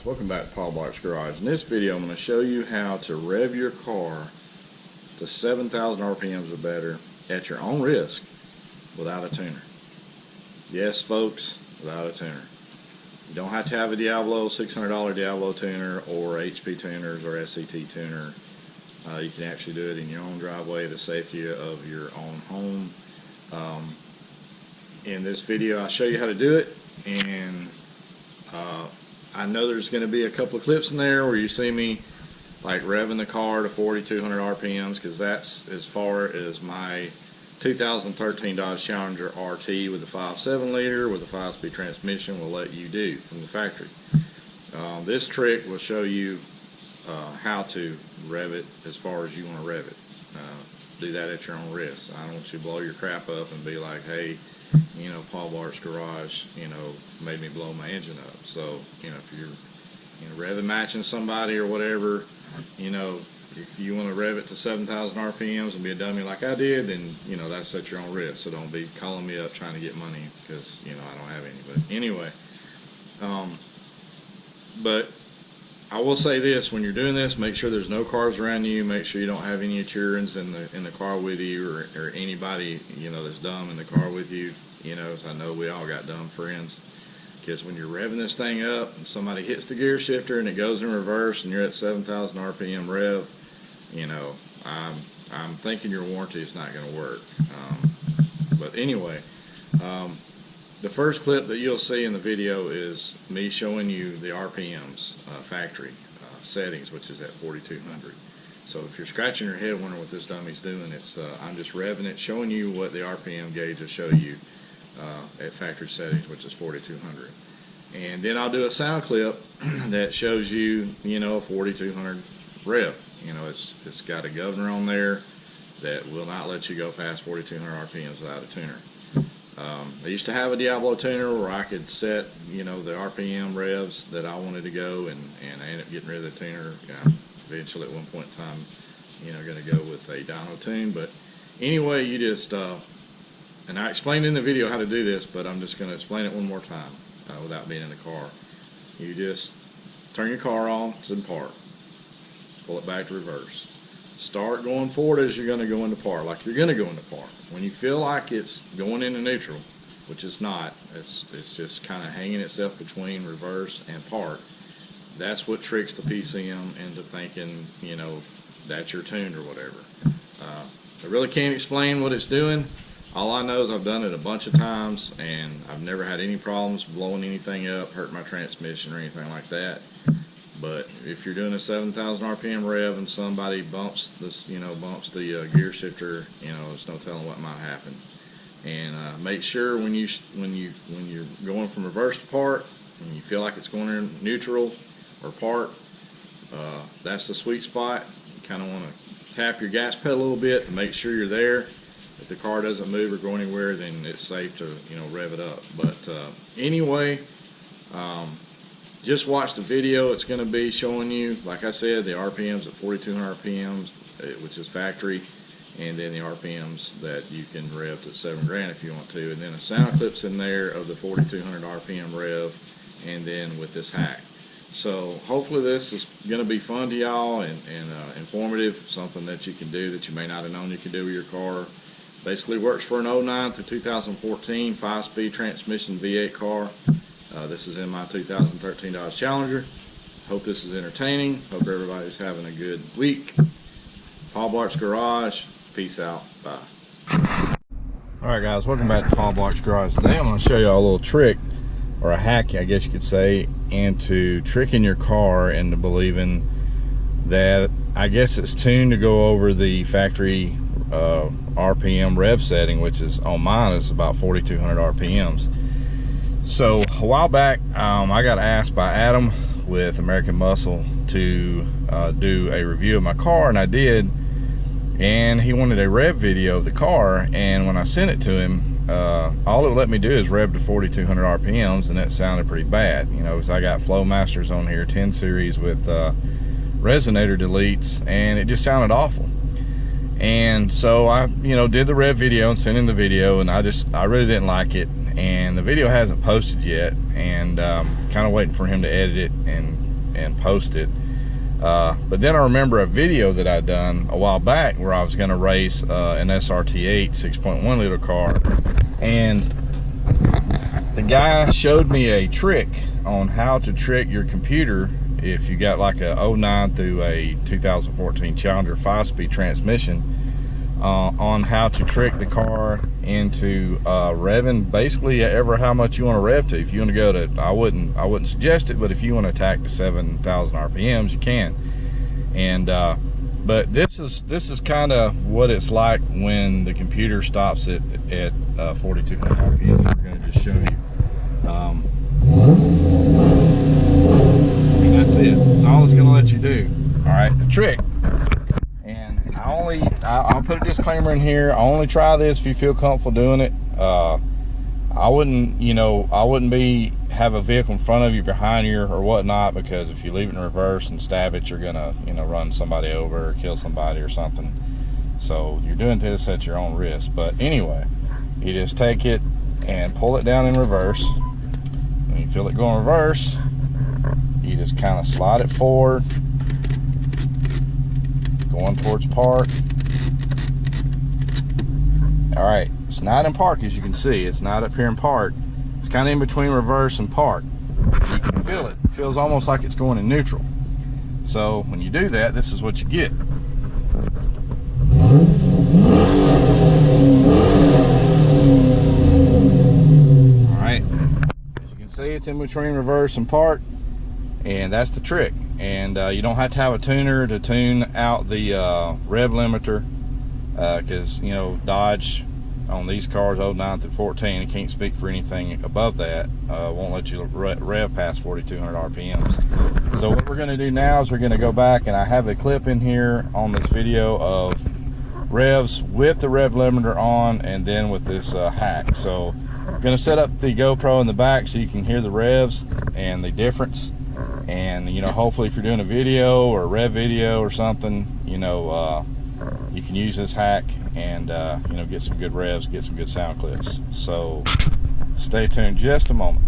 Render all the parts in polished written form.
welcome back to Paul Bart's Garage. In this video I'm going to show you how to rev your car to 7,000 RPMs or better at your own risk without a tuner. Yes folks, without a tuner. You don't have to have a Diablo, $600 Diablo tuner or HP tuners or SCT tuner. You can actually do it in your own driveway, the safety of your own home. In this video I'll show you how to do it, and I know there's going to be a couple of clips in there where you see me like revving the car to 4,200 RPMs, because that's as far as my 2013 Dodge Challenger RT with a 5.7 liter with a 5-speed transmission will let you do from the factory. This trick will show you how to rev it as far as you want to rev it. Do that at your own risk. I don't want you to blow your crap up and be like, hey, you know, Paul Bart's Garage, you know, made me blow my engine up. So, you know, if you're, revving matching somebody or whatever, you know, if you want to rev it to 7,000 RPMs and be a dummy like I did, then, you know, that's at your own risk. So don't be calling me up trying to get money, because, you know, I don't have any. But anyway, but I will say this: when you're doing this, make sure there's no cars around you. Make sure you don't have any insurance in the car with you, or anybody, you know, that's dumb in the car with you. You know, as I know we all got dumb friends. Because when you're revving this thing up and somebody hits the gear shifter and it goes in reverse and you're at 7,000 RPM rev, you know, I'm thinking your warranty is not going to work. But anyway, the first clip that you'll see in the video is me showing you the RPMs factory settings, which is at 4,200. So if you're scratching your head wondering what this dummy's doing, it's I'm just revving it, showing you what the RPM gauge will show you at factory settings, which is 4,200. And then I'll do a sound clip that shows you, you know, a 4,200 rev. You know, it's got a governor on there that will not let you go past 4,200 RPMs without a tuner. I used to have a Diablo tuner where I could set, you know, the RPM revs that I wanted to go, and I ended up getting rid of the tuner. Eventually at one point in time, you know, going to go with a dyno tune. But anyway, you just, and I explained in the video how to do this, but I'm just going to explain it one more time without being in the car. You just turn your car on, it's in park. Pull it back to reverse. Start going forward as you're going to go into park, like you're going to go into park. When you feel like it's going into neutral, which it's not, it's just kind of hanging itself between reverse and park, that's what tricks the PCM into thinking, you know, that's your tune or whatever. I really can't explain what it's doing. All I know is I've done it a bunch of times and I've never had any problems blowing anything up, hurting my transmission or anything like that. But if you're doing a 7,000 RPM rev and somebody bumps this, you know, bumps the gear shifter, you know, there's no telling what might happen. And make sure when you're going from reverse to park, and you feel like it's going in neutral or park, that's the sweet spot. You kind of want to tap your gas pedal a little bit to make sure you're there. If the car doesn't move or go anywhere, then it's safe to, you know, rev it up. But anyway, just watch the video. It's going to be showing you, like I said, the RPMs at 4,200 RPMs, which is factory, and then the RPMs that you can rev to 7 grand if you want to, and then a sound clips in there of the 4,200 RPM rev, and then with this hack. So hopefully this is going to be fun to y'all and informative, something that you can do that you may not have known you could do with your car. Basically works for an 09 through 2014 5-speed transmission V8 car. This is in my 2013 Dodge Challenger. Hope this is entertaining. Hope everybody's having a good week. Paul Bart's Garage. Peace out. Bye. Alright guys, welcome back to Paul Bart's Garage. Today I'm going to show you a little trick, or a hack I guess you could say, into tricking your car into believing that I guess it's tuned to go over the factory RPM rev setting, which is on mine is about 4,200 RPMs. So a while back I got asked by Adam with American Muscle to do a review of my car, and I did, and he wanted a rev video of the car, and when I sent it to him, all it would let me do is rev to 4,200 RPMs, and that sounded pretty bad, you know, because I got Flow Masters on here, 10 series with resonator deletes, and it just sounded awful. And so I, you know, did the rev video and sent in the video, and I really didn't like it, and the video hasn't posted yet, and kind of waiting for him to edit it and and post it. But then I remember a video that I'd done a while back where I was going to race an SRT8 6.1 liter car, and the guy showed me a trick on how to trick your computer if you got like a 09 through a 2014 Challenger 5-speed transmission, on how to trick the car into revving basically ever how much you want to rev to. If you want to go to, I wouldn't suggest it, but if you want to attack to 7,000 RPMs, you can. And but this is kind of what it's like when the computer stops at 4,200 RPMs. We're going to just show you. And that's it. That's all it's going to let you do. All right, the trick. And I'll put a disclaimer in here. I only try this if you feel comfortable doing it. I wouldn't have a vehicle in front of you, behind you, or whatnot, because if you leave it in reverse and stab it, you're gonna run somebody over or kill somebody or something. So you're doing this at your own risk. But anyway, you just take it and pull it down in reverse. When you feel it go in reverse, you just kind of slide it forward, going towards park. All right, it's not in park, as you can see. It's not up here in park. It's kind of in between reverse and park. You can feel it. It feels almost like it's going in neutral. So when you do that, this is what you get. All right, as you can see, it's in between reverse and park, and that's the trick. And you don't have to have a tuner to tune out the rev limiter, because Dodge on these cars 09 through 14, I can't speak for anything above that, won't let you rev past 4,200 RPMs. So what we're going to do now is we're going to go back, and I have a clip in here on this video of revs with the rev limiter on, and then with this hack. So I'm going to set up the GoPro in the back so you can hear the revs and the difference. And hopefully if you're doing a video or a rev video or something, you can use this hack and get some good revs, get some good sound clips. So stay tuned just a moment.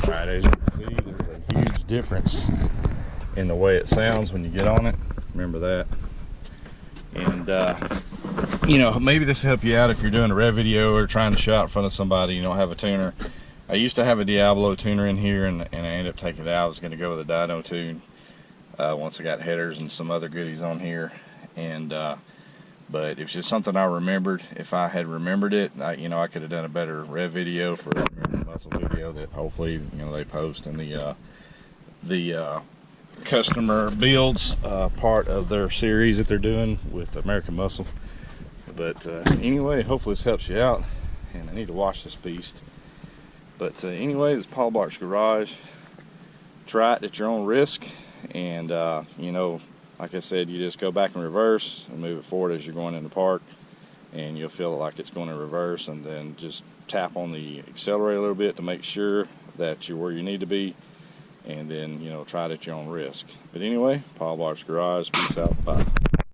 Alright, as you can see, there's a huge difference in the way it sounds when you get on it. Remember that. And maybe this will help you out if you're doing a rev video or trying to show out in front of somebody, you don't have a tuner. I used to have a Diablo tuner in here, and I ended up taking it out. I was going to go with a dyno tune once I got headers and some other goodies on here. But it was just something I remembered. If I had remembered it, I could have done a better rev video for the muscle video that hopefully they post in the customer builds part of their series that they're doing with American Muscle. But anyway, hopefully this helps you out, and I need to wash this beast. But anyway, this is Paul Bart's Garage. Try it at your own risk, and like I said, you just go back in reverse and move it forward as you're going in the park, and you'll feel it like it's going in reverse, and then just tap on the accelerator a little bit to make sure that you're where you need to be, and then try it at your own risk. But anyway, Paul Bart's Garage, peace out, bye.